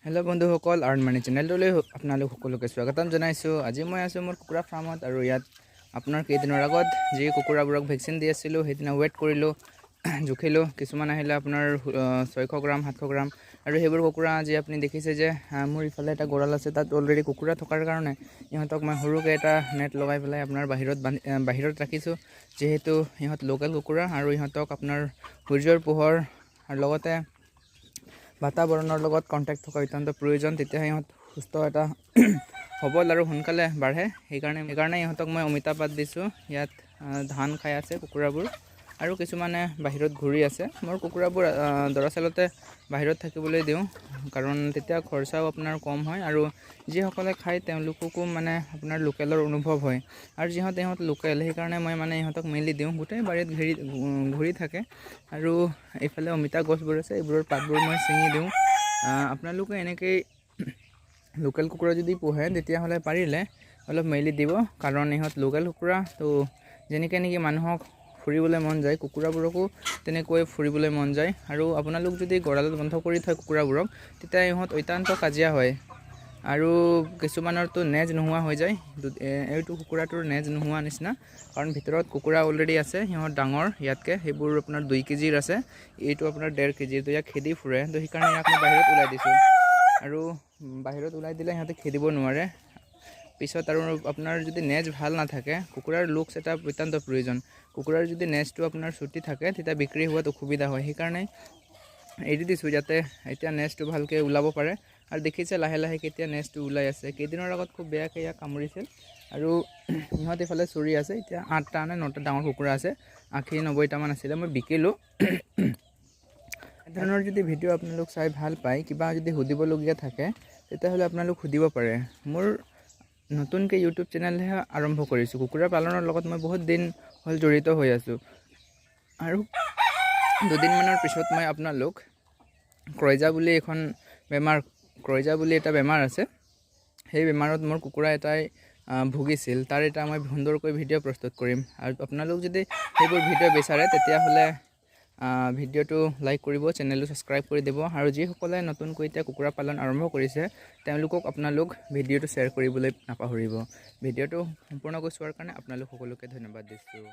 Hello' বন্ধুসকল, earn মানি চেনেলটোলৈ আপোনালোক সকলোকে স্বাগতম জনাইছোঁ। আজি মই আছোঁ মোৰ কুকুৰা ফাৰ্মত আৰু ইয়াত আপোনাৰ কেইদিনৰ আগত যি কুকুৰাবোৰক ভেকচিন দি আছিলোঁ সেইদিনা ৱেইট কৰিলোঁ, জুখিলোঁ। কিছুমান আহিলে আপোনাৰ 600 গ্ৰাম 700 গ্ৰাম আৰু সেইবোৰ কুকুৰা আজি আপুনি দেখিছে যে মোৰ ইফালে এটা গঁৰাল আছে, তাত অলৰেডি কুকুৰা থকাৰ কাৰণে ইহঁতক মই সৰুকৈ এটা নেট লগাই পেলাই আপোনাৰ বাহিৰত ৰাখিছোঁ। যিহেতু ইহঁত লোকেল কুকুৰা আৰু ইহঁতক আপোনাৰ সূৰ্যৰ পোহৰ আৰু লগতে বাতাবৰণৰ লগত কণ্টেক্ট থকা অত্যন্ত প্ৰয়োজন, তেতিয়াহে ইহঁত সুস্থ এটা সবল আৰু সোনকালে বাঢ়ে। সেইকাৰণে ইহঁতক মই অমিতা পাত দিছোঁ। ইয়াত ধান খাই আছে কুকুৰাবোৰ আৰু কিছুমানে বাহিৰত ঘূৰি আছে। মোৰ কুকুৰাবোৰ দৰাচলতে বাহিৰত থাকিবলৈ দিওঁ, কাৰণ তেতিয়া খৰচাও আপোনাৰ কম হয় আৰু যিসকলে খায় তেওঁলোককো মানে আপোনাৰ লোকেলৰ অনুভৱ হয়। আৰু ইহঁত লোকেল, সেইকাৰণে মই মানে ইহঁতক মেলি দিওঁ। গোটেই বাৰীত ঘূৰি থাকে আৰু এইফালে অমিতা গছবোৰ আছে, এইবোৰৰ পাতবোৰ মই ছিঙি দিওঁ। আপোনালোকে এনেকৈ লোকেল কুকুৰা যদি পোহে তেতিয়াহ'লে পাৰিলে অলপ মেলি দিব, কাৰণ ইহঁত লোকেল কুকুৰা তো যেনেকৈ মানুহক ফুৰিবলৈ মন যায়, কুকুৰাবোৰকো তেনেকৈ ফুৰিবলৈ মন যায়। আৰু আপোনালোক যদি গঁৰালত বন্ধ কৰি থয় কুকুৰাবোৰক, তেতিয়া ইহঁত অত্যন্ত কাজিয়া হয় আৰু কিছুমানৰতো নেজ নোহোৱা হৈ যায়। এইটো কুকুৰাটোৰ নেজ নোহোৱা নিচিনা, কাৰণ ভিতৰত কুকুৰা অলৰেডি আছে। সিহঁত ডাঙৰ ইয়াতকৈ, সেইবোৰ আপোনাৰ 2 কেজিৰ আছে, এইটো আপোনাৰ 1.5 কেজিৰ। তো ইয়াক খেদি ফুৰে, তো সেইকাৰণে ইয়াক মই বাহিৰত ওলাই দিছোঁ। আৰু বাহিৰত ওলাই দিলে সিহঁতে খেদিব নোৱাৰে পিছত। আৰু আপোনাৰ যদি নেজ ভাল নাথাকে, কুকুৰাৰ লুকছ এটা অত্যন্ত প্ৰয়োজন। কুকুৰাৰ যদি নেজটো আপোনাৰ চুটি থাকে তেতিয়া বিক্ৰী হোৱাত অসুবিধা হয়। সেইকাৰণে এৰি দিছোঁ যাতে এতিয়া নেজটো ভালকৈ ওলাব পাৰে। আৰু দেখিছে লাহে লাহে কেতিয়া নেজটো ওলাই আছে। কেইদিনৰ আগত খুব বেয়াকৈ ইয়াক কামুৰিছিল আৰু ইহঁত এইফালে চৰি আছে। এতিয়া 8টা নে 9টা ডাঙৰ কুকুৰা আছে, 80-90টামান আছিলে, মই বিকিলোঁ। এনেধৰণৰ যদি ভিডিঅ' আপোনালোক চাই ভাল পায়, কিবা যদি সুধিবলগীয়া থাকে তেতিয়াহ'লে আপোনালোক সুধিব পাৰে। মোৰ নতুনকৈ ইউটিউব চেনেলহে আৰম্ভ কৰিছোঁ। কুকুৰা পালনৰ লগত মই বহুত দিন হ'ল জড়িত হৈ আছোঁ আৰু 2 দিনমানৰ পিছত মই আপোনালোক ক্ৰয়জা বুলি এটা বেমাৰ আছে, সেই বেমাৰত মোৰ কুকুৰা এটাই ভুগিছিল। তাৰ এটা মই সুন্দৰকৈ ভিডিঅ' প্ৰস্তুত কৰিম। আৰু আপোনালোক যদি সেইবোৰ ভিডিঅ' বিচাৰে তেতিয়াহ'লে ভিডিঅ'টো লাইক কৰিব, চেনেলটো ছাবস্ক্ৰাইব কৰি দিব। আৰু যিসকলে নতুনকৈ এতিয়া কুকুৰা পালন আৰম্ভ কৰিছে তেওঁলোকক আপোনালোক ভিডিঅ'টো শ্বেয়াৰ কৰিবলৈ নাপাহৰিব। ভিডিঅ'টো সম্পূৰ্ণকৈ চোৱাৰ কাৰণে আপোনালোক সকলোকে ধন্যবাদ দিছোঁ।